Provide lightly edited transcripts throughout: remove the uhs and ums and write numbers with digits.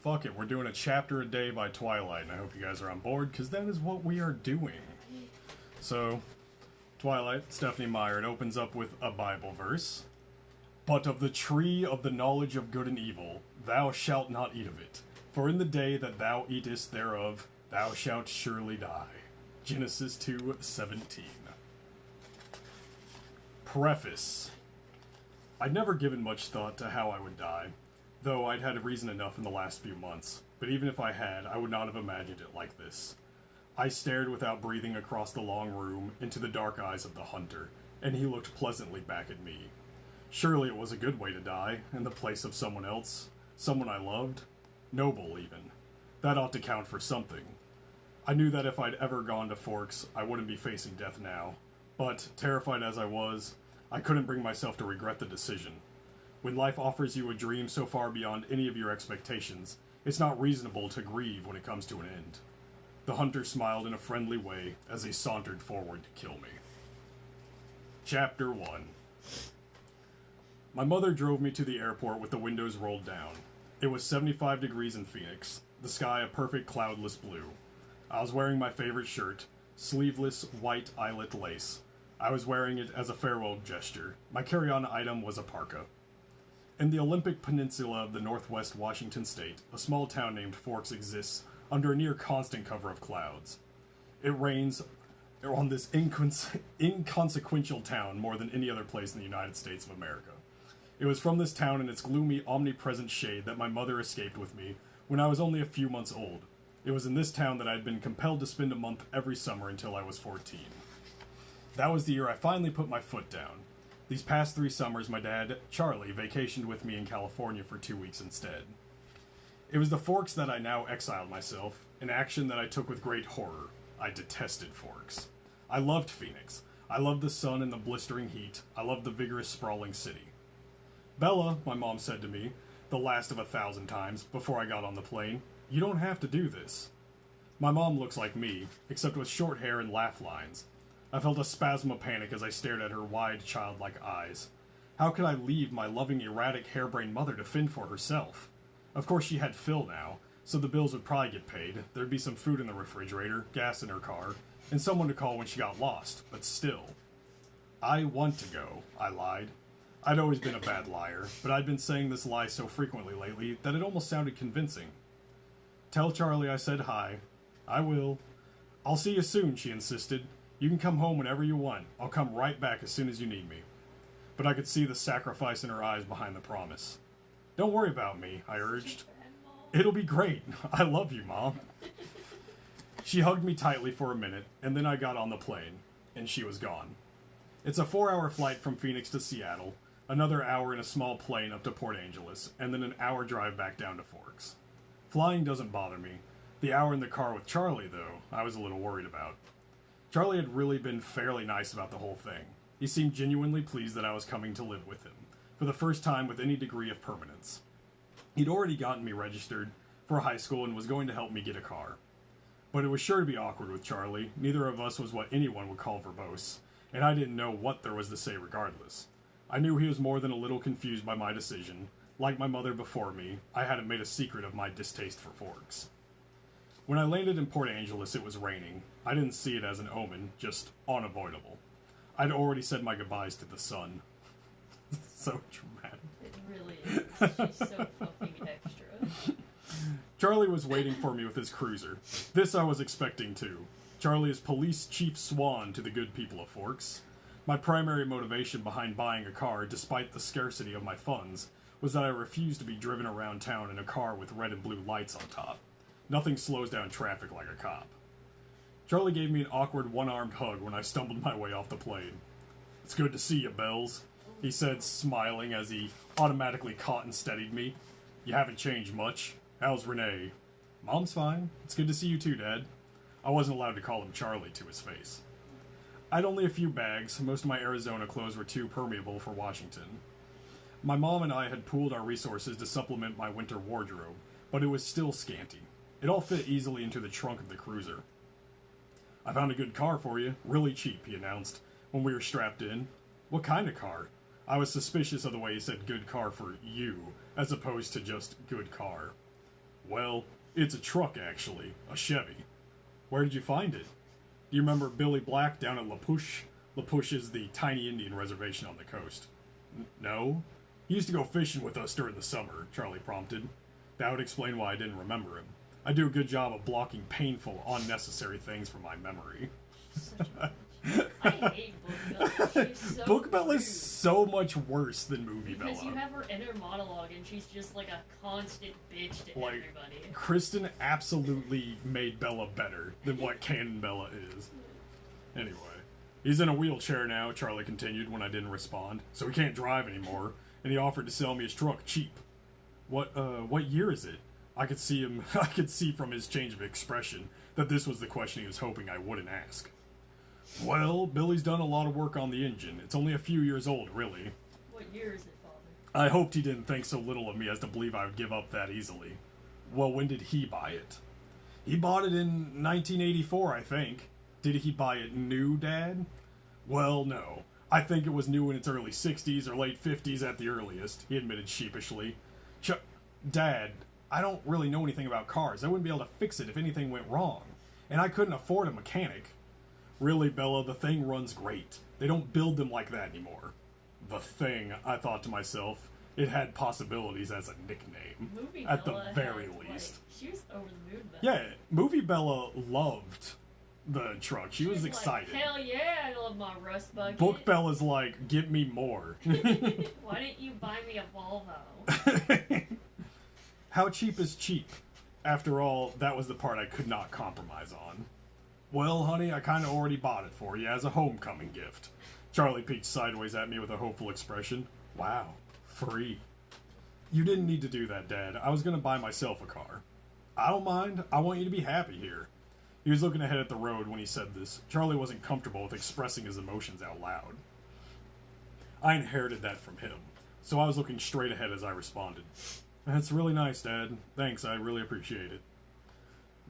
Fuck it, we're doing a chapter a day by Twilight, and I hope you guys are on board, because that is what we are doing. So, Twilight, Stephanie Meyer, it opens up with a Bible verse. But of the tree of the knowledge of good and evil, thou shalt not eat of it. For in the day that thou eatest thereof, thou shalt surely die. Genesis 2:17. Preface. I'd never given much thought to how I would die, though I'd had reason enough in the last few months. But even if I had, I would not have imagined it like this. I stared without breathing across the long room into the dark eyes of the hunter, and he looked pleasantly back at me. Surely it was a good way to die, in the place of someone else, someone I loved, noble even. That ought to count for something. I knew that if I'd ever gone to Forks, I wouldn't be facing death now, but, terrified as I was, I couldn't bring myself to regret the decision. When life offers you a dream so far beyond any of your expectations, it's not reasonable to grieve when it comes to an end. The hunter smiled in a friendly way as he sauntered forward to kill me. Chapter 1. My mother drove me to the airport with the windows rolled down. It was 75 degrees in Phoenix, the sky a perfect cloudless blue. I was wearing my favorite shirt, sleeveless white eyelet lace. I was wearing it as a farewell gesture. My carry-on item was a parka. In the Olympic Peninsula of the northwest Washington state, a small town named Forks exists under a near constant cover of clouds. It rains on this inconsequential town more than any other place in the United States of America. It was from this town and its gloomy, omnipresent shade that my mother escaped with me when I was only a few months old. It was in this town that I had been compelled to spend a month every summer until I was 14. That was the year I finally put my foot down. These past 3 summers, my dad, Charlie, vacationed with me in California for 2 weeks instead. It was the Forks that I now exiled myself, an action that I took with great horror. I detested Forks. I loved Phoenix. I loved the sun and the blistering heat. I loved the vigorous, sprawling city. Bella, my mom said to me, the last of 1,000 times, before I got on the plane, you don't have to do this. My mom looks like me, except with short hair and laugh lines. I felt a spasm of panic as I stared at her wide, childlike eyes. How could I leave my loving, erratic, harebrained mother to fend for herself? Of course she had Phil now, so the bills would probably get paid. There'd be some food in the refrigerator, gas in her car, and someone to call when she got lost, but still. I want to go, I lied. I'd always been a bad liar, but I'd been saying this lie so frequently lately that it almost sounded convincing. Tell Charlie I said hi. I will. I'll see you soon, she insisted. You can come home whenever you want. I'll come right back as soon as you need me. But I could see the sacrifice in her eyes behind the promise. Don't worry about me, I urged. It'll be great. I love you, Mom. She hugged me tightly for a minute, and then I got on the plane, and she was gone. It's a 4-hour flight from Phoenix to Seattle, another hour in a small plane up to Port Angeles, and then an hour drive back down to Forks. Flying doesn't bother me. The hour in the car with Charlie, though, I was a little worried about. Charlie had really been fairly nice about the whole thing. He seemed genuinely pleased that I was coming to live with him, for the first time with any degree of permanence. He'd already gotten me registered for high school and was going to help me get a car. But it was sure to be awkward with Charlie. Neither of us was what anyone would call verbose, and I didn't know what there was to say regardless. I knew he was more than a little confused by my decision. Like my mother before me, I hadn't made a secret of my distaste for Forks. When I landed in Port Angeles, it was raining. I didn't see it as an omen, just unavoidable. I'd already said my goodbyes to the sun. So dramatic. It really is. She's so fucking extra. Charlie was waiting for me with his cruiser. This I was expecting too. Charlie is police chief swan to the good people of Forks. My primary motivation behind buying a car, despite the scarcity of my funds, was that I refused to be driven around town in a car with red and blue lights on top. Nothing slows down traffic like a cop. Charlie gave me an awkward one-armed hug when I stumbled my way off the plane. It's good to see you, Bells, he said, smiling as he automatically caught and steadied me. You haven't changed much. How's Renee? Mom's fine. It's good to see you too, Dad. I wasn't allowed to call him Charlie to his face. I'd only a few bags. Most of my Arizona clothes were too permeable for Washington. My mom and I had pooled our resources to supplement my winter wardrobe, but it was still scanty. It all fit easily into the trunk of the cruiser. I found a good car for you, really cheap, he announced, when we were strapped in. What kind of car? I was suspicious of the way he said good car for you, as opposed to just good car. Well, it's a truck, actually. A Chevy. Where did you find it? Do you remember Billy Black down at La Push? La Push is the tiny Indian reservation on the coast. No? He used to go fishing with us during the summer, Charlie prompted. That would explain why I didn't remember him. I do a good job of blocking painful, unnecessary things from my memory. Such a bitch. I hate Book Bella. She's so Book Bella rude. is so much worse than Movie Because Bella. you have her inner monologue and she's just like a constant bitch to Like, everybody. Kristen absolutely made Bella better than what canon Bella is. Anyway, he's in a wheelchair now, Charlie continued when I didn't respond, so he can't drive anymore, and he offered to sell me his truck cheap. What year is it? I could see from his change of expression that this was the question he was hoping I wouldn't ask. Well, Billy's done a lot of work on the engine. It's only a few years old, really. What year is it, Father? I hoped he didn't think so little of me as to believe I would give up that easily. Well, when did he buy it? He bought it in 1984, I think. Did he buy it new, Dad? Well, no. I think it was new in its early 60s or late 50s at the earliest, he admitted sheepishly. Dad, I don't really know anything about cars. I wouldn't be able to fix it if anything went wrong. And I couldn't afford a mechanic. Really, Bella, the Thing runs great. They don't build them like that anymore. The Thing, I thought to myself. It had possibilities as a nickname. Movie at Bella the very had, least. Like, she was over the moon then. Yeah, Movie Bella loved the truck. She was excited. Like, hell yeah, I love my rust bucket. Book Bella's like, give me more. Why didn't you buy me a Volvo? How cheap is cheap? After all, that was the part I could not compromise on. Well, honey, I kind of already bought it for you as a homecoming gift. Charlie peeked sideways at me with a hopeful expression. Wow, free. You didn't need to do that, Dad. I was going to buy myself a car. I don't mind. I want you to be happy here. He was looking ahead at the road when he said this. Charlie wasn't comfortable with expressing his emotions out loud. I inherited that from him, so I was looking straight ahead as I responded. That's really nice, Dad. Thanks, I really appreciate it.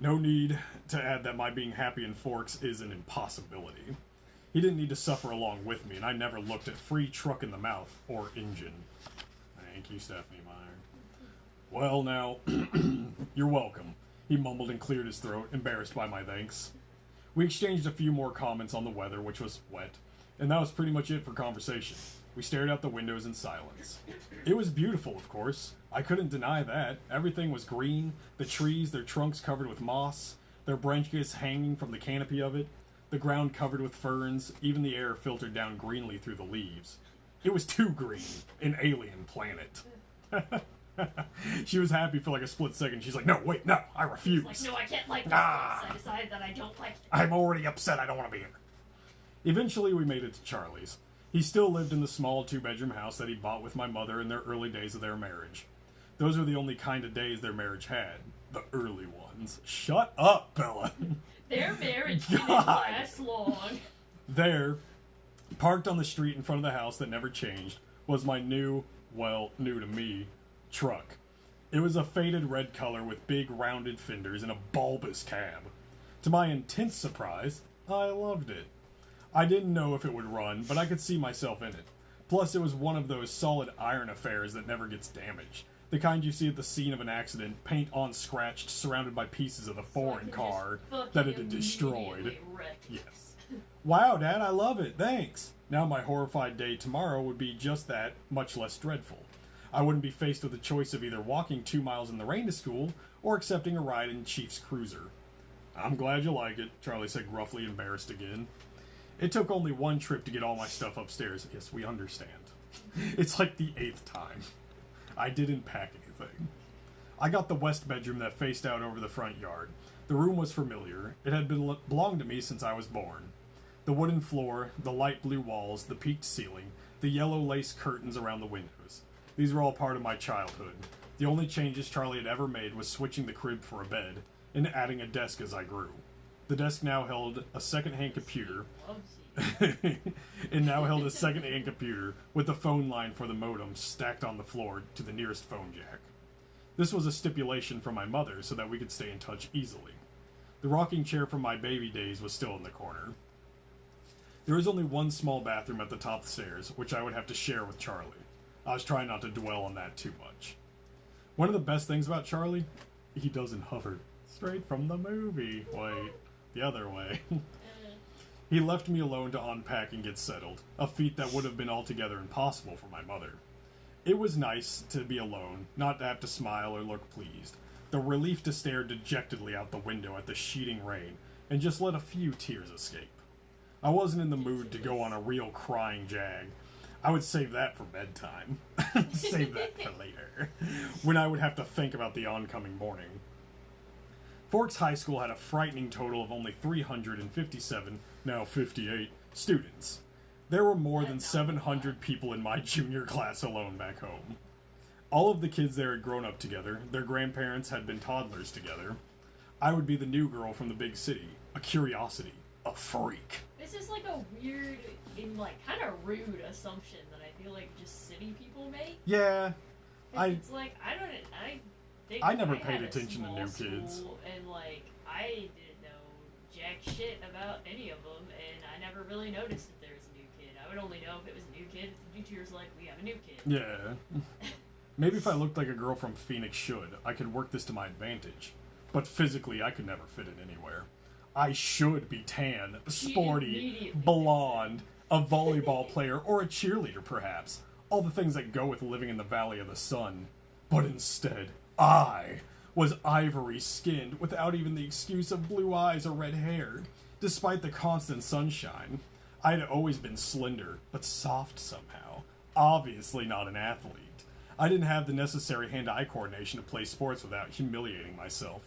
No need to add that my being happy in Forks is an impossibility. He didn't need to suffer along with me, and I never looked at free truck in the mouth or engine. Thank you, Stephanie Meyer. Well, now, you're welcome, he mumbled and cleared his throat, embarrassed by my thanks. We exchanged a few more comments on the weather, which was wet, and that was pretty much it for conversation. We stared out the windows in silence. It was beautiful, of course. I couldn't deny that. Everything was green, the trees, their trunks covered with moss, their branches hanging from the canopy of it, the ground covered with ferns, even the air filtered down greenly through the leaves. It was too green, an alien planet. She was happy for like a split second. She's like, no, wait, no, I refuse. Like, no, I can't like this. Ah. I decided that I don't like it. I'm already upset. I don't want to be here. Eventually, we made it to Charlie's. He still lived in the small two-bedroom house that he bought with my mother in their early days of their marriage. Those were the only kind of days their marriage had. The early ones. Shut up, Bella. Their marriage didn't God. last long. There, parked on the street in front of the house that never changed, was my new to me, truck. It was a faded red color with big rounded fenders and a bulbous cab. To my intense surprise, I loved it. I didn't know if it would run, but I could see myself in it. Plus, it was one of those solid iron affairs that never gets damaged. The kind you see at the scene of an accident, paint unscratched, surrounded by pieces of the foreign car that it had destroyed. Yes. Wow, Dad, I love it. Thanks. Now my horrified day tomorrow would be just that, much less dreadful. I wouldn't be faced with the choice of either walking 2 miles in the rain to school or accepting a ride in Chief's cruiser. I'm glad you like it, Charlie said gruffly, embarrassed again. It took only one trip to get all my stuff upstairs. Yes, we understand. It's like the 8th time. I didn't pack anything. I got the west bedroom that faced out over the front yard. The room was familiar. It had belonged to me since I was born. The wooden floor, the light blue walls, the peaked ceiling, the yellow lace curtains around the windows. These were all part of my childhood. The only changes Charlie had ever made was switching the crib for a bed and adding a desk as I grew. The desk now held a second-hand computer. It now held a second-hand computer with the phone line for the modem stacked on the floor to the nearest phone jack. This was a stipulation from my mother so that we could stay in touch easily. The rocking chair from my baby days was still in the corner. There was only one small bathroom at the top of the stairs, which I would have to share with Charlie. I was trying not to dwell on that too much. One of the best things about Charlie? He doesn't hover. Straight from the movie. Wait, the other way. He left me alone to unpack and get settled, a feat that would have been altogether impossible for my mother. It was nice to be alone, not to have to smile or look pleased. The relief to stare dejectedly out the window at the sheeting rain and just let a few tears escape. I wasn't in the mood to go on a real crying jag. I would save that for bedtime. Save that for later, when I would have to think about the oncoming morning. Forks High School had a frightening total of only 357, now 58, students. There were more than 700 people in my junior class alone back home. All of the kids there had grown up together, their grandparents had been toddlers together. I would be the new girl from the big city, a curiosity, a freak. This is like a weird and like kind of rude assumption that I feel like just city people make. Yeah. It's like I never I paid had a attention to small new kids. school, and like I didn't know jack shit about any of them, and I never really noticed if there was a new kid. I would only know if it was a new kid. If the new teacher's like, we have a new kid. Yeah. Maybe if I looked like a girl from Phoenix should, I could work this to my advantage. But physically, I could never fit in anywhere. I should be tan, sporty, blonde, a volleyball player, or a cheerleader, perhaps. All the things that go with living in the Valley of the Sun. But instead, I was ivory-skinned without even the excuse of blue eyes or red hair. Despite the constant sunshine, I had always been slender, but soft somehow. Obviously not an athlete. I didn't have the necessary hand-eye coordination to play sports without humiliating myself,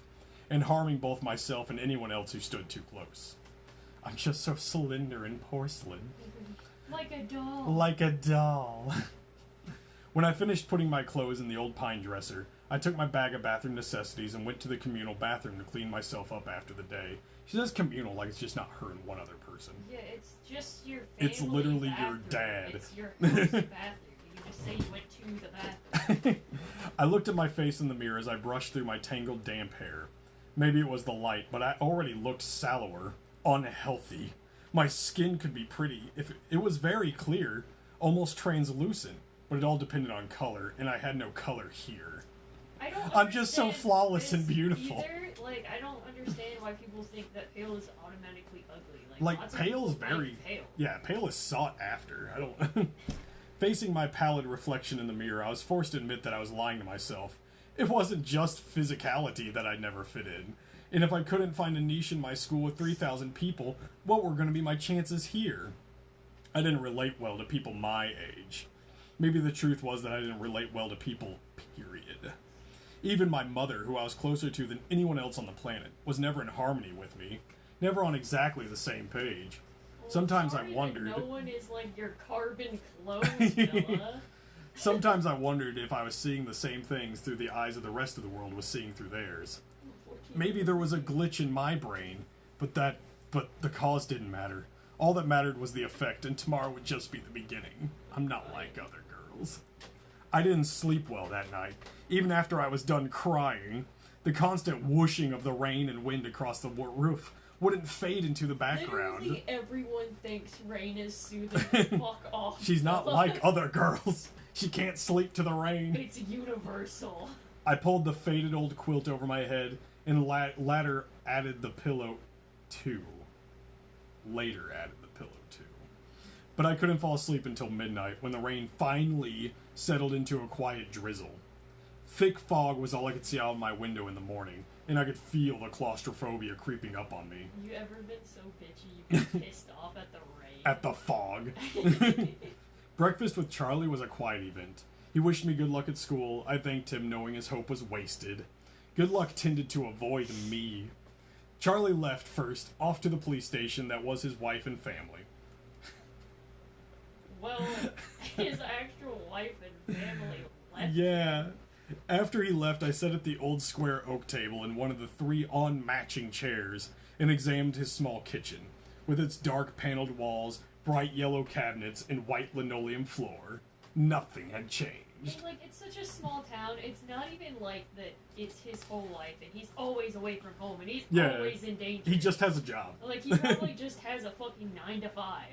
and harming both myself and anyone else who stood too close. I'm just so slender and porcelain. Like a doll. Like a doll. When I finished putting my clothes in the old pine dresser, I took my bag of bathroom necessities and went to the communal bathroom to clean myself up after the day. She says communal like it's just not her and one other person. Yeah, it's just your family It's literally bathroom. your dad. It's your house bathroom. You just say you went to the bathroom. I looked at my face in the mirror as I brushed through my tangled damp hair. Maybe it was the light, but I already looked sallower, unhealthy. My skin could be pretty if it was very clear, almost translucent, but it all depended on color, and I had no color here. I'm just so flawless and beautiful. Either. Like, I don't understand why people think that pale is automatically ugly. Like pale is very pale. Yeah, pale is sought after. I don't. Facing my pallid reflection in the mirror, I was forced to admit that I was lying to myself. It wasn't just physicality that I'd never fit in. And if I couldn't find a niche in my school with 3,000 people, what were going to be my chances here? I didn't relate well to people my age. Maybe the truth was that I didn't relate well to people, period. Even my mother, who I was closer to than anyone else on the planet, was never in harmony with me. Never on exactly the same page. Well, Sometimes I sorry wondered... that no one is like your carbon clone, Bella. Sometimes I wondered if I was seeing the same things through the eyes of the rest of the world was seeing through theirs. Maybe there was a glitch in my brain, but the cause didn't matter. All that mattered was the effect, and tomorrow would just be the beginning. I'm not like other girls. I didn't sleep well that night, even after I was done crying. The constant whooshing of the rain and wind across the roof wouldn't fade into the background. Literally everyone thinks rain is soothing. Fuck off. She's not like other girls. She can't sleep to the rain. It's universal. I pulled the faded old quilt over my head and later added the pillow too. Later added the pillow too. But I couldn't fall asleep until midnight when the rain finally settled into a quiet drizzle. Thick fog was all I could see out of my window in the morning, and I could feel the claustrophobia creeping up on me. You ever been so bitchy you've been pissed off at the rain? At the fog. Breakfast with Charlie was a quiet event. He wished me good luck at school. I thanked him, knowing his hope was wasted. Good luck tended to avoid me. Charlie left first, off to the police station that was his wife and family. Well, his actual wife and family left. Yeah. After he left, I sat at the old square oak table in one of the 3 unmatching chairs and examined his small kitchen, with its dark paneled walls, bright yellow cabinets, and white linoleum floor. Nothing had changed. And, like, it's such a small town, it's not even like that it's his whole life, and he's always away from home, and he's always in danger. He just has a job. Like, he probably just has a fucking 9 to 5.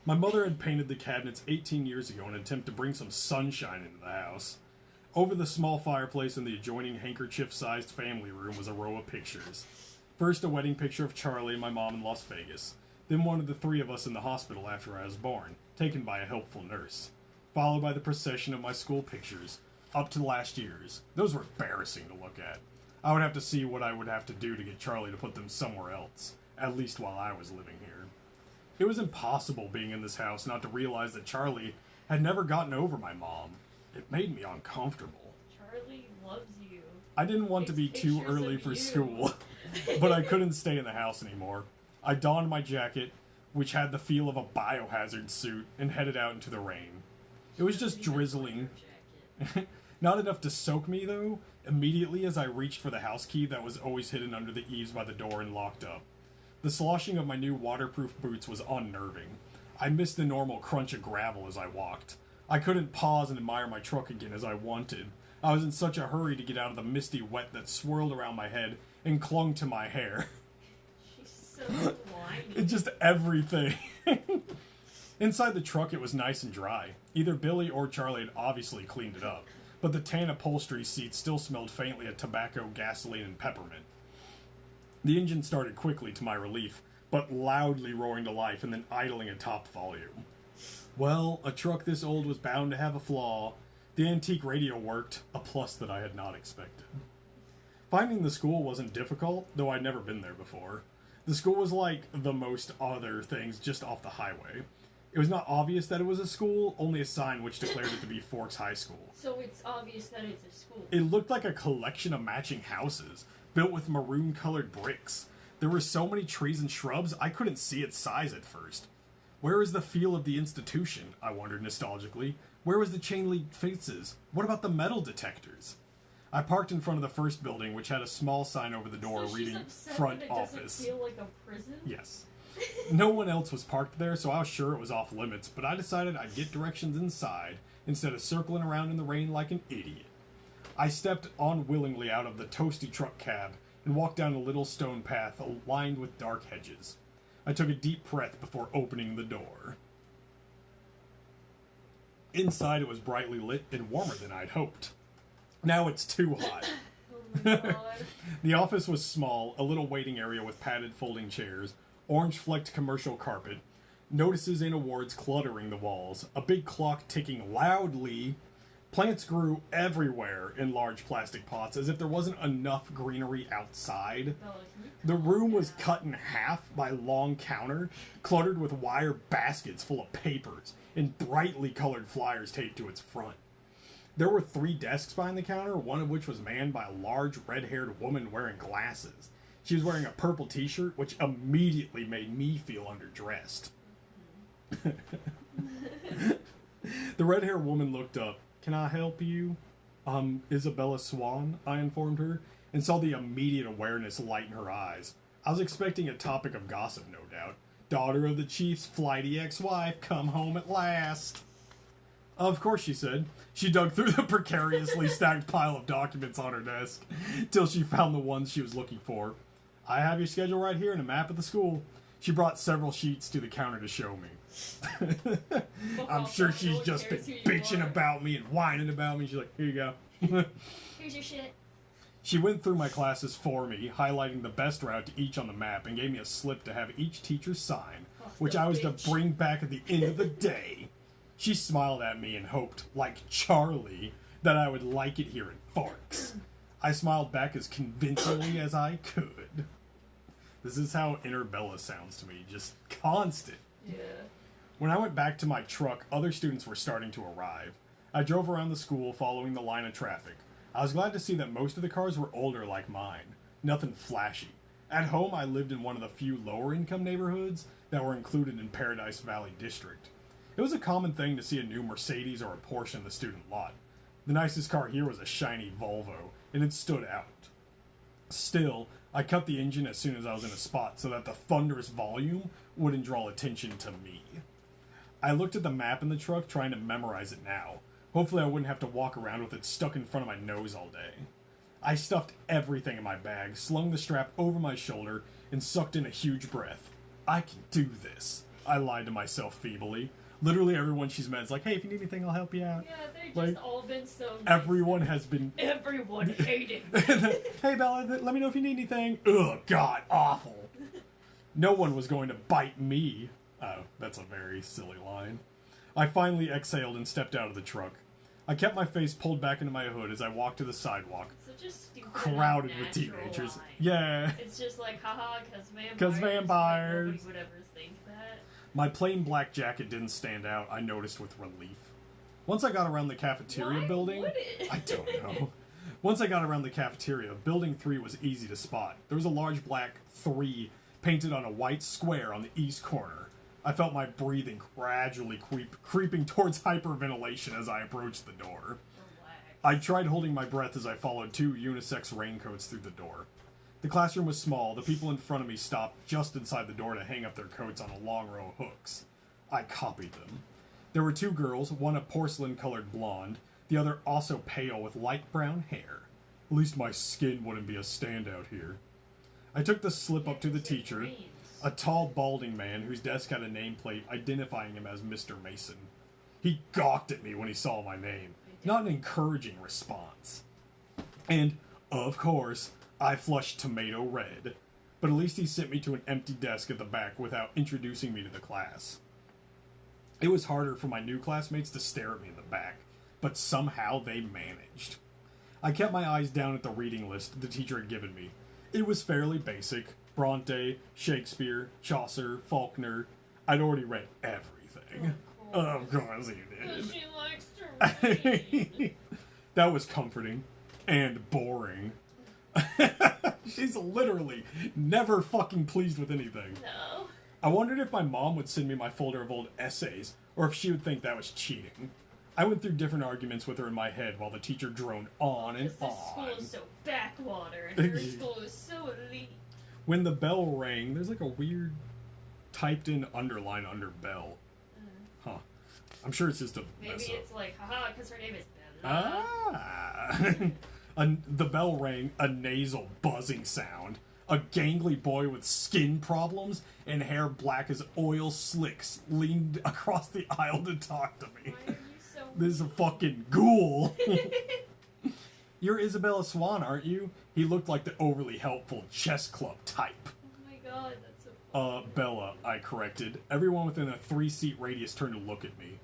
My mother had painted the cabinets 18 years ago in an attempt to bring some sunshine into the house. Over the small fireplace in the adjoining handkerchief-sized family room was a row of pictures. First, a wedding picture of Charlie and my mom in Las Vegas. Then one of the three of us in the hospital after I was born, taken by a helpful nurse. Followed by the procession of my school pictures, up to last year's. Those were embarrassing to look at. I would have to see what I would have to do to get Charlie to put them somewhere else, at least while I was living here. It was impossible being in this house not to realize that Charlie had never gotten over my mom. It made me uncomfortable. Charlie loves you. I didn't want to be too early for school, but I couldn't stay in the house anymore. I donned my jacket, which had the feel of a biohazard suit, and headed out into the rain. It was just drizzling. Not enough to soak me, though, immediately as I reached for the house key that was always hidden under the eaves by the door and locked up. The sloshing of my new waterproof boots was unnerving. I missed the normal crunch of gravel as I walked. I couldn't pause and admire my truck again as I wanted. I was in such a hurry to get out of the misty wet that swirled around my head and clung to my hair. She's so whiny. It's just everything. Inside the truck, it was nice and dry. Either Billy or Charlie had obviously cleaned it up, but the tan upholstery seats still smelled faintly of tobacco, gasoline, and peppermint. The engine started quickly to my relief, but loudly roaring to life and then idling at top volume. Well, a truck this old was bound to have a flaw. The antique radio worked, a plus that I had not expected. Finding the school wasn't difficult, though I'd never been there before. The school was like the most other things just off the highway. It was not obvious that it was a school, only a sign which declared it to be Forks High School. So it's obvious that it's a school. It looked like a collection of matching houses, built with maroon-colored bricks. There were so many trees and shrubs, I couldn't see its size at first. Where is the feel of the institution? I wondered nostalgically. Where was the chain-link fences? What about the metal detectors? I parked in front of the first building, which had a small sign over the door reading "Front Office." Doesn't feel like a prison? Yes. No one else was parked there, so I was sure it was off limits, but I decided I'd get directions inside instead of circling around in the rain like an idiot. I stepped unwillingly out of the toasty truck cab and walked down a little stone path lined with dark hedges. I took a deep breath before opening the door. Inside it was brightly lit and warmer than I'd hoped. Now it's too hot. Oh my god. The office was small, a little waiting area with padded folding chairs, orange-flecked commercial carpet, notices and awards cluttering the walls, a big clock ticking loudly. Plants grew everywhere in large plastic pots, as if there wasn't enough greenery outside. Bella, The room was cut in half by a long counter, cluttered with wire baskets full of papers and brightly colored flyers taped to its front. There were 3 desks behind the counter, one of which was manned by a large red-haired woman wearing glasses. She was wearing a purple t-shirt, which immediately made me feel underdressed. The red-haired woman looked up. "Can I help you?" Isabella Swan, I informed her, and saw the immediate awareness light in her eyes. I was expecting a topic of gossip, no doubt. Daughter of the chief's flighty ex-wife, come home at last. Of course, she said. She dug through the precariously stacked pile of documents on her desk till she found the ones she was looking for. "I have your schedule right here and a map of the school." She brought several sheets to the counter to show me. I'm sure she's just been bitching about me and whining about me. She's like, "Here you go." Here's your shit. She went through my classes for me, highlighting the best route to each on the map, and gave me a slip to have each teacher sign, which I was to bring back at the end of the day. She smiled at me and hoped, like Charlie, that I would like it here in Forks. I smiled back as convincingly as I could. This is how inner Bella sounds to me, just constant. Yeah. When I went back to my truck, other students were starting to arrive. I drove around the school following the line of traffic. I was glad to see that most of the cars were older like mine. Nothing flashy. At home, I lived in one of the few lower-income neighborhoods that were included in Paradise Valley District. It was a common thing to see a new Mercedes or a Porsche in the student lot. The nicest car here was a shiny Volvo, and it stood out. Still, I cut the engine as soon as I was in a spot so that the thunderous volume wouldn't draw attention to me. I looked at the map in the truck, trying to memorize it now. Hopefully I wouldn't have to walk around with it stuck in front of my nose all day. I stuffed everything in my bag, slung the strap over my shoulder, and sucked in a huge breath. I can do this, I lied to myself feebly. Literally everyone she's met is like, hey, if you need anything, I'll help you out. Yeah, they've just Like, all been so nice. Everyone has been... Everyone hated me. Hey, Bella, let me know if you need anything. Ugh, God, awful. No one was going to bite me. Oh, that's a very silly line. I finally exhaled and stepped out of the truck. I kept my face pulled back into my hood as I walked to the sidewalk. Such a stupid, Crowded with unnatural teenagers. line. Yeah. It's just like, haha, because vampires. 'Cause vampires. Nobody would ever think that. My plain black jacket didn't stand out, I noticed with relief. Once I got around the cafeteria Why building... would it? I don't know. Once I got around the cafeteria, Building 3 was easy to spot. There was a large black 3 painted on a white square on the east corner. I felt my breathing gradually creeping towards hyperventilation as I approached the door. Relax. I tried holding my breath as I followed 2 unisex raincoats through the door. The classroom was small. The people in front of me stopped just inside the door to hang up their coats on a long row of hooks. I copied them. There were 2 girls, one a porcelain-colored blonde, the other also pale with light brown hair. At least my skin wouldn't be a standout here. I took the slip up to the teacher, a tall, balding man whose desk had a nameplate identifying him as Mr. Mason. He gawked at me when he saw my name. Not an encouraging response. And, of course, I flushed tomato red. But at least he sent me to an empty desk at the back without introducing me to the class. It was harder for my new classmates to stare at me in the back, but somehow they managed. I kept my eyes down at the reading list the teacher had given me. It was fairly basic. Bronte, Shakespeare, Chaucer, Faulkner. I'd already read everything. Of course you did. She likes to read. That was comforting. And boring. She's literally never fucking pleased with anything. No. I wondered if my mom would send me my folder of old essays, or if she would think that was cheating. I went through different arguments with her in my head while the teacher droned on and This on. school is so backwater, and your school is so elite. When the bell rang, there's like a weird typed-in underline under bell. Huh. I'm sure it's just a Maybe mess it's up. like, haha, because her name is Bella. Ah. The bell rang, a nasal buzzing sound. A gangly boy with skin problems and hair black as oil slicks leaned across the aisle to talk to me. Why are you so This is a fucking ghoul. You're Isabella Swan, aren't you? He looked like the overly helpful chess club type. Oh my god, that's so funny. Bella, I corrected. Everyone within a 3-seat radius turned to look at me.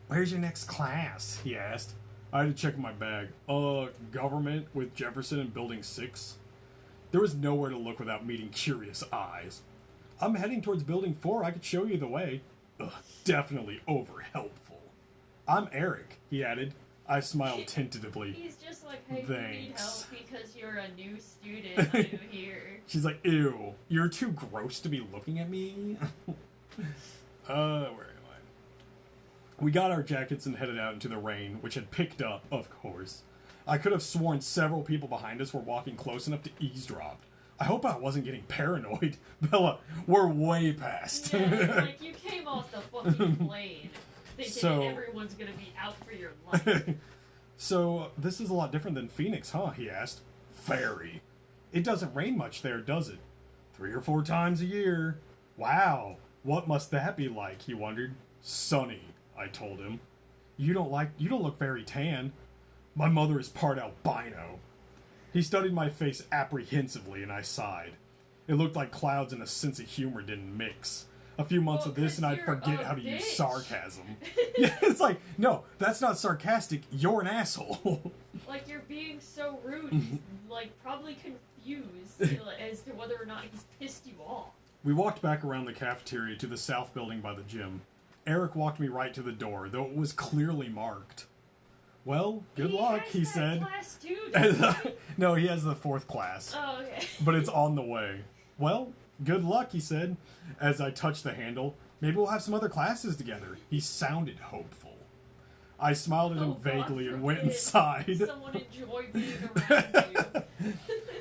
Where's your next class? He asked. I had to check my bag. Government with Jefferson in Building 6. There was nowhere to look without meeting curious eyes. I'm heading towards Building 4. I could show you the way. Ugh, definitely over-helpful. I'm Eric, he added. I smiled tentatively. He's just like, hey, you need help Thanks. because you're a new student. I'm here. She's like, ew, you're too gross to be looking at me. Where am I? We got our jackets and headed out into the rain, which had picked up, of course. I could have sworn several people behind us were walking close enough to eavesdrop. I hope I wasn't getting paranoid. Bella, we're way past. Yeah, like you came off the fucking plane thinking everyone's gonna be out for your life. So, this is a lot different than Phoenix, huh? He asked. Very. It doesn't rain much there, does it? 3 or 4 times a year. Wow, what must that be like? He wondered. Sunny, I told him. You don't look very tan. My mother is part albino. He studied my face apprehensively, and I sighed. It looked like clouds and a sense of humor didn't mix. A few months of this, and I'd forget how to use sarcasm. Yeah, it's like, no, that's not sarcastic. You're an asshole. Like, you're being so rude. He's, like, probably confused as to whether or not he's pissed you off. We walked back around the cafeteria to the south building by the gym. Eric walked me right to the door, though it was clearly marked. Well, good luck, he said. Class too, doesn't he? No, he has the 4th class. Oh, okay. But it's on the way. Well, good luck, he said, as I touched the handle. Maybe we'll have some other classes together. He sounded hopeful. I smiled at him vaguely and went inside. Someone enjoy being around you.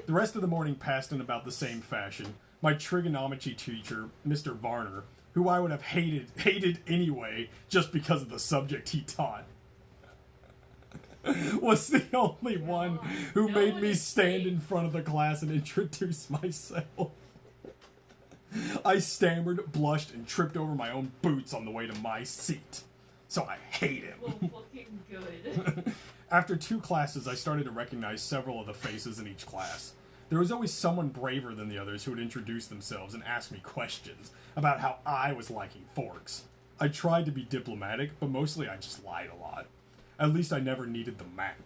The rest of the morning passed in about the same fashion. My trigonometry teacher, Mr. Varner, who I would have hated anyway just because of the subject he taught, was the only one who made me stand in front of the class and introduce myself. I stammered, blushed, and tripped over my own boots on the way to my seat. So I hate him. Well, fucking good. After 2 classes, I started to recognize several of the faces in each class. There was always someone braver than the others who would introduce themselves and ask me questions about how I was liking forks. I tried to be diplomatic, but mostly I just lied a lot. At least I never needed the map.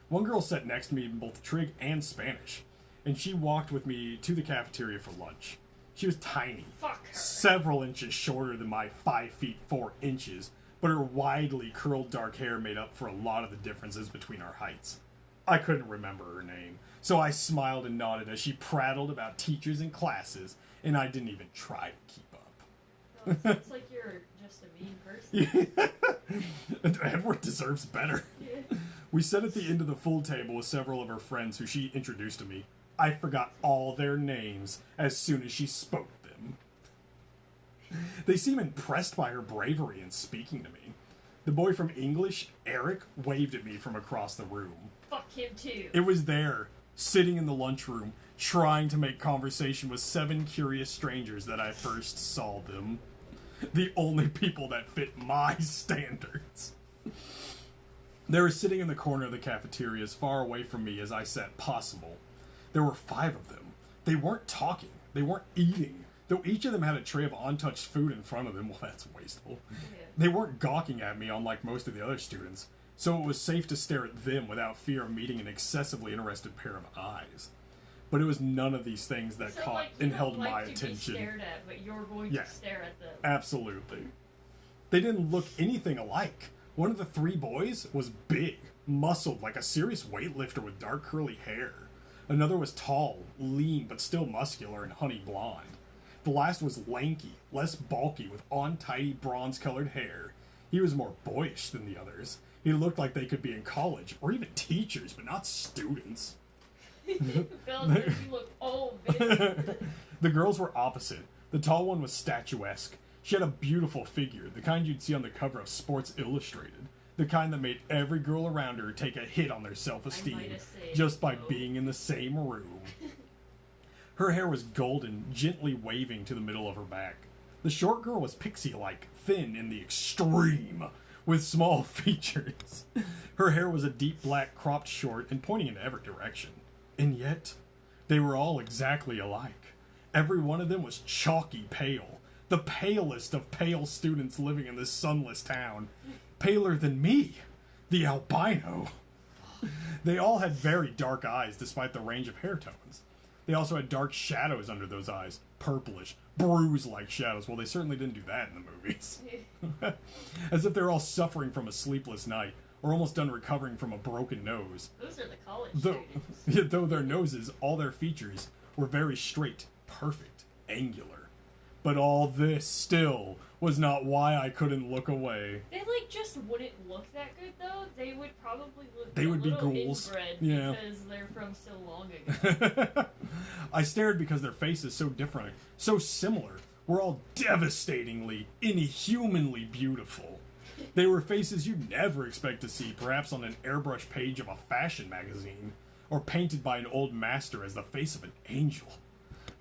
One girl sat next to me in both Trig and Spanish, and she walked with me to the cafeteria for lunch. She was tiny, Fuck her. several inches shorter than my 5 feet 4 inches, but her widely curled dark hair made up for a lot of the differences between our heights. I couldn't remember her name, so I smiled and nodded as she prattled about teachers and classes, and I didn't even try to keep up. Oh, it sounds like you're just a mean person. Edward deserves better. Yeah. We sat at the end of the full table with several of her friends who she introduced to me. I forgot all their names as soon as she spoke them. They seemed impressed by her bravery in speaking to me. The boy from English, Eric, waved at me from across the room. Fuck him too. It was there, sitting in the lunchroom, trying to make conversation with 7 curious strangers that I first saw them. The only people that fit my standards. They were sitting in the corner of the cafeteria as far away from me as I sat possible. There were 5 of them. They weren't talking. They weren't eating. Though each of them had a tray of untouched food in front of them. Well, that's wasteful. Yeah. They weren't gawking at me unlike most of the other students, so it was safe to stare at them without fear of meeting an excessively interested pair of eyes. But it was none of these things that So, caught like, you and don't held like my to attention. Be stared at, but you're going Yeah. to stare at them. Absolutely. They didn't look anything alike. One of the 3 boys was big, muscled like a serious weightlifter with dark curly hair. Another was tall, lean, but still muscular and honey blonde. The last was lanky, less bulky, with untidy bronze-colored hair. He was more boyish than the others. He looked like they could be in college, or even teachers, but not students. Bill says you look old, bitch. The girls were opposite. The tall one was statuesque. She had a beautiful figure, the kind you'd see on the cover of Sports Illustrated. The kind that made every girl around her take a hit on their I self-esteem might have said just by so. being in the same room. Her hair was golden, gently waving to the middle of her back. The short girl was pixie-like, thin in the extreme, with small features. Her hair was a deep black cropped short and pointing in every direction. And yet, they were all exactly alike. Every one of them was chalky pale. The palest of pale students living in this sunless town. Paler than me, the albino. They all had very dark eyes despite the range of hair tones. They also had dark shadows under those eyes, purplish, bruise-like shadows. Well, they certainly didn't do that in the movies. As if they were all suffering from a sleepless night, or almost done recovering from a broken nose. Those are the college Though, students. though their noses, all their features, were very straight, perfect, angular. But all this still was not why I couldn't look away. They like just wouldn't look that good though. They would probably look They a would be little ghouls. inbred Yeah. because they're from so long ago. I stared because their faces so different, so similar, were all devastatingly, inhumanly beautiful. They were faces you'd never expect to see, perhaps on an airbrush page of a fashion magazine, or painted by an old master as the face of an angel.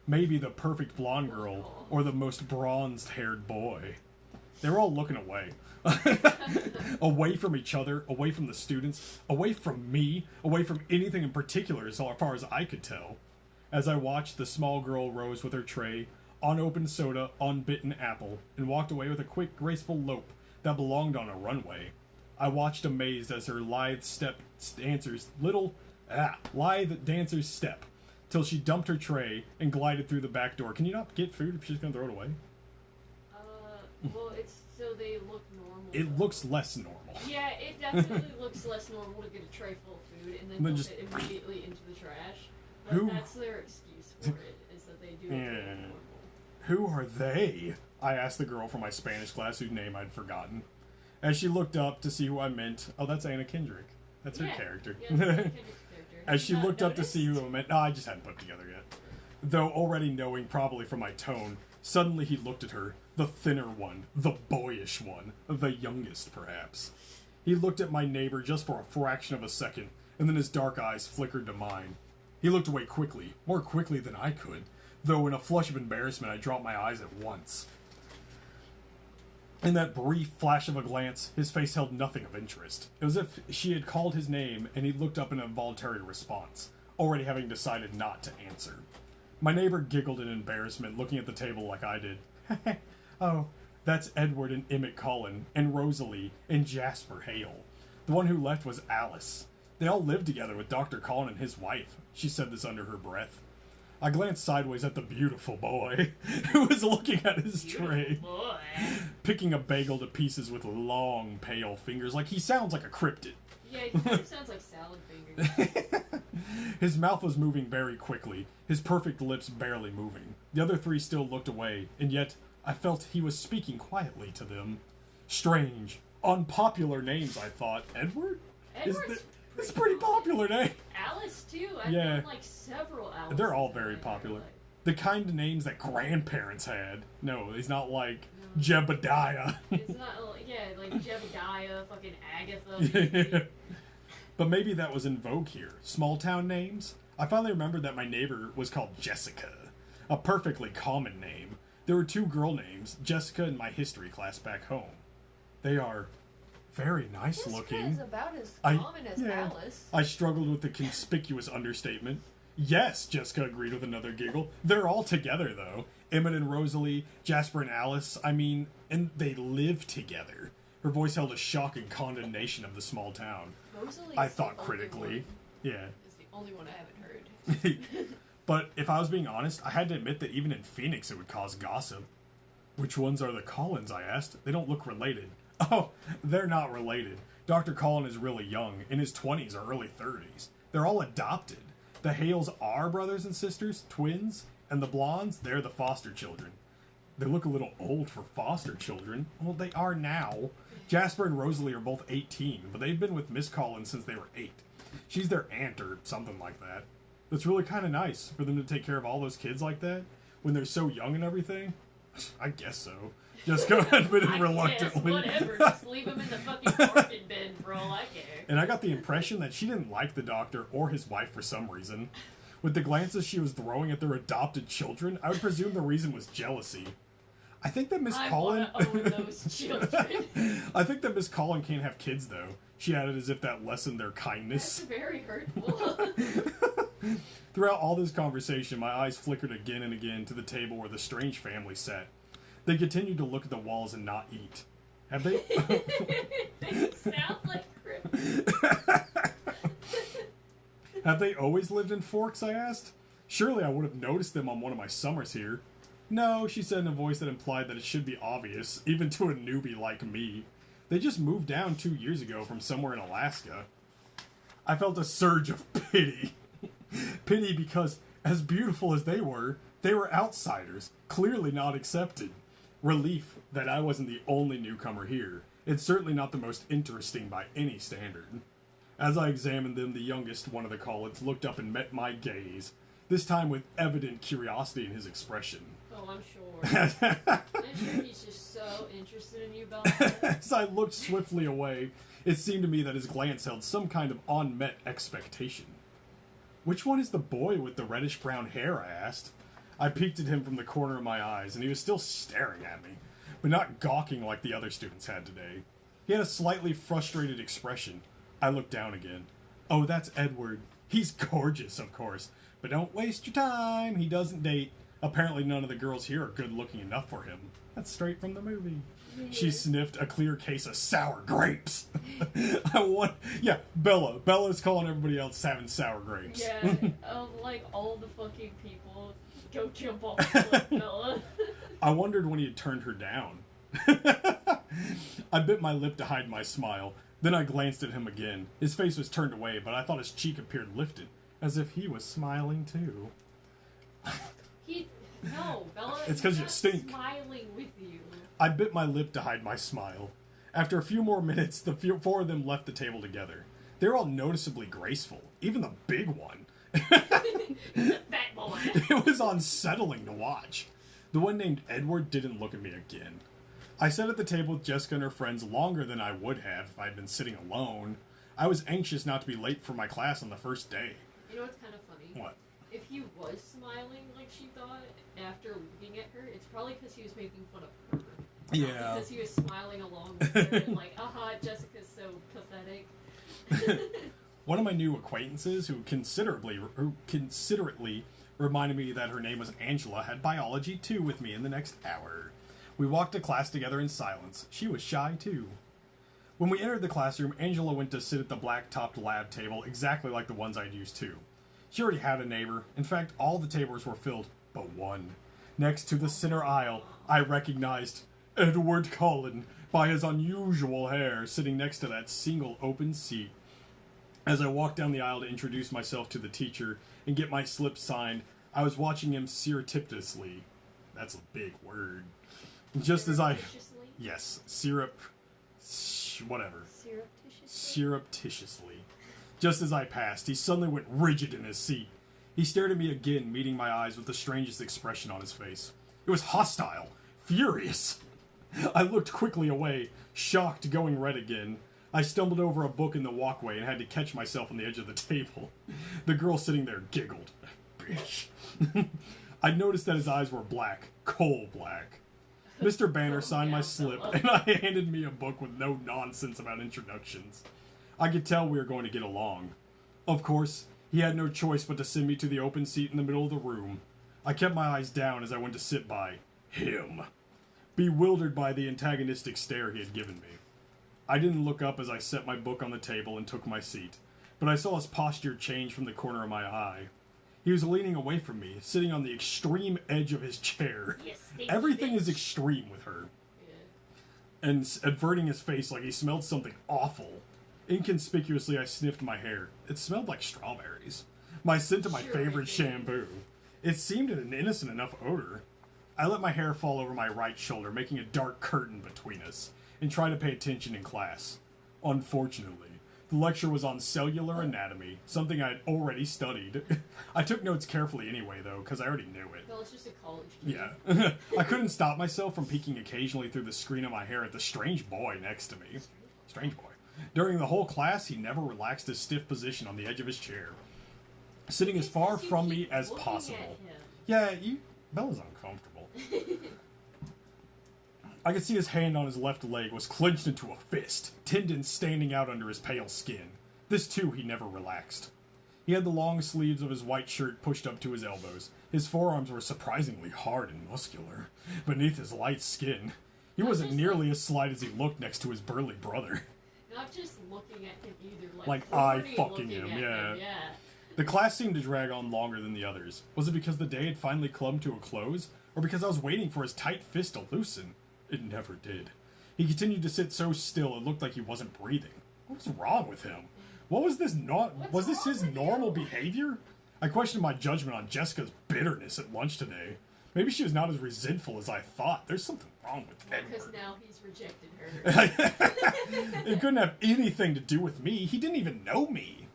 Maybe the perfect blonde girl, or the most bronzed-haired boy. They were all looking away. Away from each other, away from the students, away from me, away from anything in particular as far as I could tell. As I watched, the small girl rose with her tray, unopened soda, unbitten apple, and walked away with a quick, graceful lope that belonged on a runway. I watched amazed as her lithe dancer's step, till she dumped her tray and glided through the back door. Can you not get food if she's gonna throw it away? Well, it's so they look normal. It looks less normal. Yeah, it definitely looks less normal to get a tray full of food and then dump just- it immediately into the trash. But Who- that's their excuse for it, is that they do it to Yeah. look normal. Who are they? I asked the girl from my Spanish class whose name I'd forgotten. As she looked up to see who I meant, oh, that's Anna Kendrick. That's her character. Yeah, that's Kendrick's character. As she Have you looked not up to see who I meant, no, I just hadn't put it together yet. Though already knowing, probably from my tone, suddenly he looked at her, the thinner one, the boyish one, the youngest, perhaps. He looked at my neighbor just for a fraction of a second, and then his dark eyes flickered to mine. He looked away quickly, more quickly than I could. though in a flush of embarrassment I dropped my eyes at once. In that brief flash of a glance, his face held nothing of interest. It was as if she had called his name and he looked up in a involuntary response, already having decided not to answer. My neighbor giggled in embarrassment, looking at the table like I did. Oh, that's Edward and Emmett Cullen, and Rosalie, and Jasper Hale. The one who left was Alice. They all lived together with Dr. Cullen and his wife. She said this under her breath. I glanced sideways at the beautiful boy, who was looking at his tray, Boy. picking a bagel to pieces with long, pale fingers, like he sounds like a cryptid. Yeah, he kind of sounds like salad fingers. His mouth was moving very quickly, his perfect lips barely moving. The other three still looked away, and yet I felt he was speaking quietly to them. Strange, unpopular names, I thought. Edward? Edward's It's a pretty popular name. Alice, too. I've Yeah. known, like, several Alice. They're all very popular. The kind of names that grandparents had. No, he's not like Jebediah. It's not, like Jebediah, fucking Agatha. Yeah. But maybe that was in vogue here. Small town names? I finally remembered that my neighbor was called Jessica. A perfectly common name. There were two girl names, Jessica in my history class back home. They are very nice looking. Jessica is about as common as Alice. I struggled with the conspicuous understatement. Yes, Jessica agreed with another giggle. They're all together, though. Emmett and Rosalie, Jasper and Alice, and they live together. Her voice held a shocking condemnation of the small town. Rosalie I thought critically. Yeah. It's the only one I haven't heard. But if I was being honest, I had to admit that even in Phoenix it would cause gossip. Which ones are the Collins, I asked. They don't look related. Oh, they're not related. Dr. Cullen is really young, in his 20s or early 30s. They're all adopted. The Hales are brothers and sisters, twins, and the blondes, they're the foster children. They look a little old for foster children. Well, they are now. Jasper and Rosalie are both 18, but they've been with Miss Collins since they were 8. She's their aunt or something like that. It's really kind of nice for them to take care of all those kids like that when they're so young and everything. I guess so. Just go ahead and reluctantly. Whatever, just leave him in the fucking orphan bin for all I care. And I got the impression that she didn't like the doctor or his wife for some reason. With the glances she was throwing at their adopted children, I would presume the reason was jealousy. I think that Miss Collin... I want to own those children. I think that Miss Collin can't have kids, though. She added as if that lessened their kindness. That's very hurtful. Throughout all this conversation, my eyes flickered again and again to the table where the strange family sat. They continued to look at the walls and not eat. Have they... They sound like criminals. Have they always lived in Forks, I asked. Surely I would have noticed them on one of my summers here. No, she said in a voice that implied that it should be obvious, even to a newbie like me. They just moved down 2 years ago from somewhere in Alaska. I felt a surge of pity. Pity because, as beautiful as they were outsiders, clearly not accepted. Relief that I wasn't the only newcomer here. It's certainly not the most interesting by any standard. As I examined them, the youngest one of the Collins looked up and met my gaze, this time with evident curiosity in his expression. Oh, I'm sure. I'm sure he's just so interested in you, Bella. As I looked swiftly away, it seemed to me that his glance held some kind of unmet expectation. Which one is the boy with the reddish-brown hair, I asked. I peeked at him from the corner of my eyes, and he was still staring at me, but not gawking like the other students had today. He had a slightly frustrated expression. I looked down again. Oh, that's Edward. He's gorgeous, of course, but don't waste your time. He doesn't date. Apparently none of the girls here are good-looking enough for him. That's straight from the movie. She sniffed a clear case of sour grapes. Bella. Bella's calling everybody else having sour grapes. Yeah, like all the fucking people, go jump off the cliff, Bella. I wondered when he had turned her down. I bit my lip to hide my smile. Then I glanced at him again. His face was turned away, but I thought his cheek appeared lifted, as if he was smiling too. No, Bella. It's 'cause you stink. Smiling with you. I bit my lip to hide my smile. After a few more minutes, the four of them left the table together. They were all noticeably graceful, even the big one. The fat boy. It was unsettling to watch. The one named Edward didn't look at me again. I sat at the table with Jessica and her friends longer than I would have if I had been sitting alone. I was anxious not to be late for my class on the first day. You know what's kind of funny? What? If you was was smiling like she thought after looking at her, it's probably because he was making fun of her. Yeah. Because he was smiling along with her and like, Jessica's so pathetic. One of my new acquaintances who considerately reminded me that her name was Angela had biology 2 with me in the next hour. We walked to class together in silence. She was shy too. When we entered the classroom, Angela went to sit at the black-topped lab table exactly like the ones I'd used too. She already had a neighbor. In fact, all the tables were filled but one. Next to the center aisle, I recognized Edward Cullen by his unusual hair sitting next to that single open seat. As I walked down the aisle to introduce myself to the teacher and get my slip signed, I was watching him surreptitiously. That's a big word. Just as I... Yes, whatever. Surreptitiously. Just as I passed, he suddenly went rigid in his seat. He stared at me again, meeting my eyes with the strangest expression on his face. It was hostile, furious. I looked quickly away, shocked, going red again. I stumbled over a book in the walkway and had to catch myself on the edge of the table. The girl sitting there giggled. Bitch. I noticed that his eyes were black, coal black. Mr. Banner signed my slip and handed me a book with no nonsense about introductions. I could tell we were going to get along. Of course, he had no choice but to send me to the open seat in the middle of the room. I kept my eyes down as I went to sit by him, bewildered by the antagonistic stare he had given me. I didn't look up as I set my book on the table and took my seat, but I saw his posture change from the corner of my eye. He was leaning away from me, sitting on the extreme edge of his chair. Everything is extreme with her. Yeah. And averting his face like he smelled something awful. Inconspicuously, I sniffed my hair. It smelled like strawberries. My scent of my favorite shampoo. It seemed an innocent enough odor. I let my hair fall over my right shoulder, making a dark curtain between us, and tried to pay attention in class. Unfortunately, the lecture was on cellular anatomy, something I had already studied. I took notes carefully anyway, though, because I already knew it. Well, it's just a college kid. Yeah. I couldn't stop myself from peeking occasionally through the screen of my hair at the strange boy next to me. Strange boy. During the whole class, he never relaxed his stiff position on the edge of his chair, sitting as far from me as possible. Yeah, Bella's uncomfortable. I could see his hand on his left leg was clenched into a fist, tendons standing out under his pale skin. This, too, he never relaxed. He had the long sleeves of his white shirt pushed up to his elbows. His forearms were surprisingly hard and muscular, beneath his light skin. He wasn't nearly as slight as he looked next to his burly brother. Not just looking at him either, like I fucking him, yeah. The class seemed to drag on longer than the others. Was it because the day had finally come to a close, or because I was waiting for his tight fist to loosen? It never did. He continued to sit so still it looked like he wasn't breathing. What was wrong with him? What was this was this his normal behavior? I questioned my judgment on Jessica's bitterness at lunch today. Maybe she was not as resentful as I thought. There's something wrong with Edward. Because now he's rejected her. It couldn't have anything to do with me. He didn't even know me.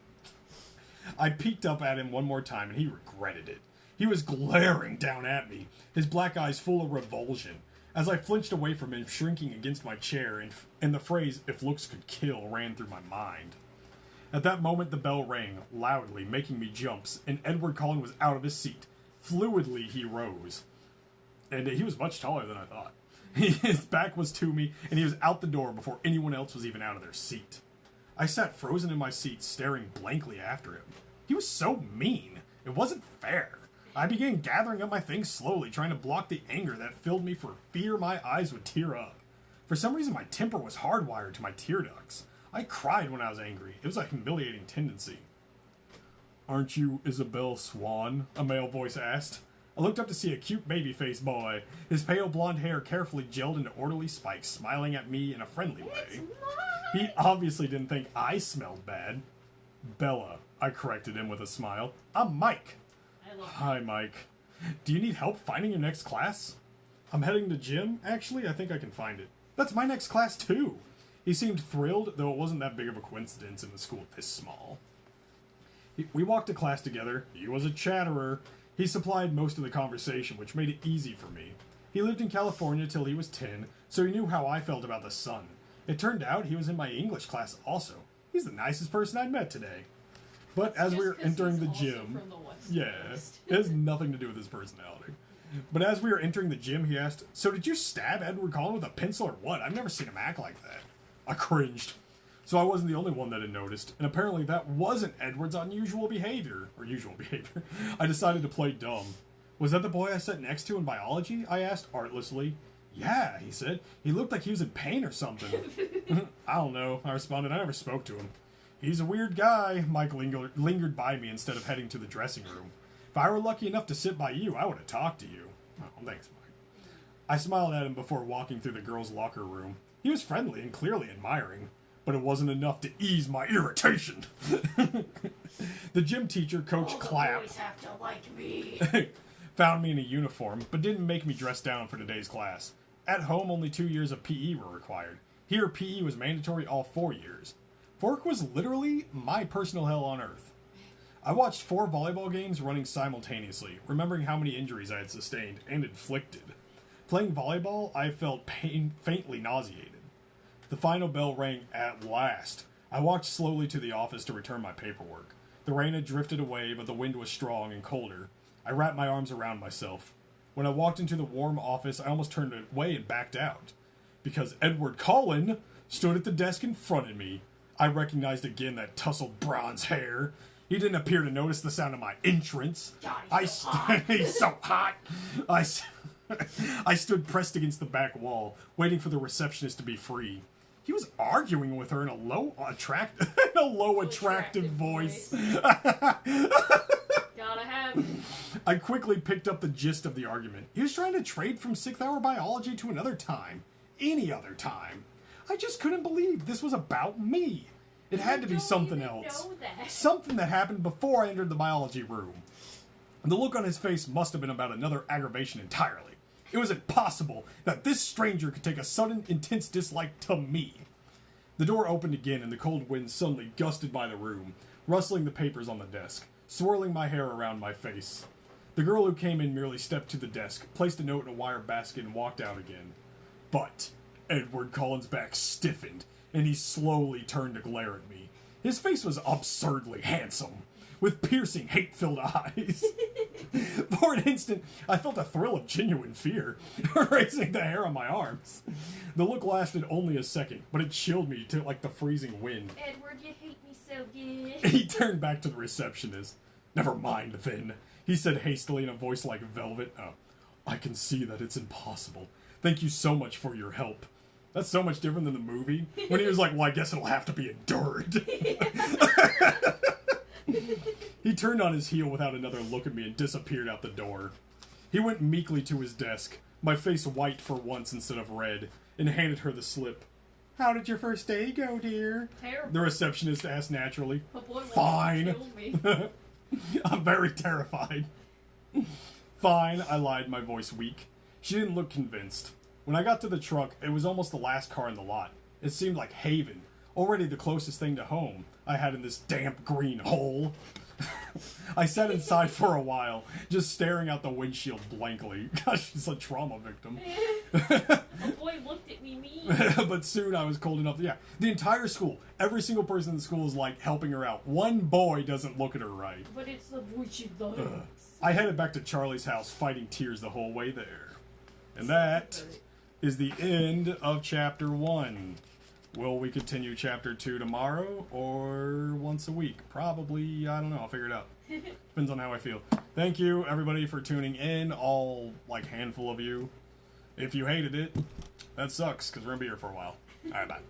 I peeked up at him one more time and he regretted it. He was glaring down at me, his black eyes full of revulsion. As I flinched away from him, shrinking against my chair, and the phrase, "if looks could kill," ran through my mind. At that moment, the bell rang, loudly, making me jump, and Edward Cullen was out of his seat. Fluidly, he rose. And he was much taller than I thought. His back was to me, and he was out the door before anyone else was even out of their seat. I sat frozen in my seat, staring blankly after him. He was so mean. It wasn't fair. I began gathering up my things slowly, trying to block the anger that filled me for fear my eyes would tear up. For some reason, my temper was hardwired to my tear ducts. I cried when I was angry. It was a humiliating tendency. "Aren't you Isabel Swan?" a male voice asked. I looked up to see a cute baby-faced boy, his pale blonde hair carefully gelled into orderly spikes, smiling at me in a friendly way. He obviously didn't think I smelled bad. "Bella," I corrected him with a smile. "I'm Mike." "Hi, Mike. Do you need help finding your next class?" "I'm heading to gym. Actually, I think I can find it." "That's my next class, too." He seemed thrilled, though it wasn't that big of a coincidence in the school this small. We walked to class together. He was a chatterer. He supplied most of the conversation, which made it easy for me. He lived in California till he was 10, so he knew how I felt about the sun. It turned out he was in my English class also. He's the nicest person I'd met today. But as Just we were 'cause entering he's the also gym, from the West yeah, Coast. it has nothing to do with his personality. But as we were entering the gym, he asked, "So did you stab Edward Cullen with a pencil or what? I've never seen him act like that." I cringed. So I wasn't the only one that had noticed, and apparently that wasn't Edward's unusual behavior, or usual behavior. I decided to play dumb. "Was that the boy I sat next to in biology?" I asked artlessly. "Yeah," he said. "He looked like he was in pain or something." "I don't know," I responded. "I never spoke to him." "He's a weird guy." Mike lingered by me instead of heading to the dressing room. "If I were lucky enough to sit by you, I would have talked to you." "Oh, thanks, Mike." I smiled at him before walking through the girls' locker room. He was friendly and clearly admiring, but it wasn't enough to ease my irritation. The gym teacher, Coach Clapp, Boys have to like me. found me in a uniform, but didn't make me dress down for today's class. At home, only 2 years of PE were required. Here, PE was mandatory all 4 years. Fork was literally my personal hell on earth. I watched 4 volleyball games running simultaneously, remembering how many injuries I had sustained and inflicted. Playing volleyball, I felt faintly nauseated. The final bell rang at last. I walked slowly to the office to return my paperwork. The rain had drifted away, but the wind was strong and colder. I wrapped my arms around myself. When I walked into the warm office, I almost turned away and backed out. Because Edward Cullen stood at the desk in front of me. I recognized again that tousled bronze hair. He didn't appear to notice the sound of my entrance. God, he's so hot. He's so hot. I stood pressed against the back wall, waiting for the receptionist to be free. He was arguing with her in a low, attractive voice. Gotta have it. I quickly picked up the gist of the argument. He was trying to trade from 6th hour biology to another time. Any other time. I just couldn't believe this was about me. It had to be something else. Something that happened before I entered the biology room. The look on his face must have been about another aggravation entirely. It was impossible that this stranger could take a sudden, intense dislike to me. The door opened again and the cold wind suddenly gusted by the room, rustling the papers on the desk, swirling my hair around my face. The girl who came in merely stepped to the desk, placed a note in a wire basket, and walked out again. But Edward Cullen's back stiffened, and he slowly turned to glare at me. His face was absurdly handsome, with piercing, hate-filled eyes. For an instant, I felt a thrill of genuine fear, raising the hair on my arms. The look lasted only a second, but it chilled me to like the freezing wind. Edward, you hate me so good. He turned back to the receptionist. "Never mind, then," he said hastily in a voice like velvet. "I can see that it's impossible. Thank you so much for your help." That's so much different than the movie, when he was like, "Well, I guess it'll have to be endured." He turned on his heel without another look at me and disappeared out the door. He went meekly to his desk, my face white for once instead of red, and handed her the slip. "How did your first day go, dear?" Terrible. The receptionist asked naturally. The boy wanted to "Fine." kill me. I'm very terrified. "Fine," I lied, my voice weak. She didn't look convinced. When I got to the truck, it was almost the last car in the lot. It seemed like haven, already the closest thing to home I had in this damp green hole. I sat inside for a while, just staring out the windshield blankly. Gosh, she's a trauma victim. The boy looked at me mean. But soon I was cold enough. Yeah, the entire school, every single person in the school is like helping her out. One boy doesn't look at her right. But it's the boy she likes. I headed back to Charlie's house, fighting tears the whole way there. And that is the end of Chapter 1. Will we continue Chapter 2 tomorrow or once a week? Probably, I don't know, I'll figure it out. Depends on how I feel. Thank you, everybody, for tuning in, all, like, handful of you. If you hated it, that sucks, because we're going to be here for a while. Alright, bye.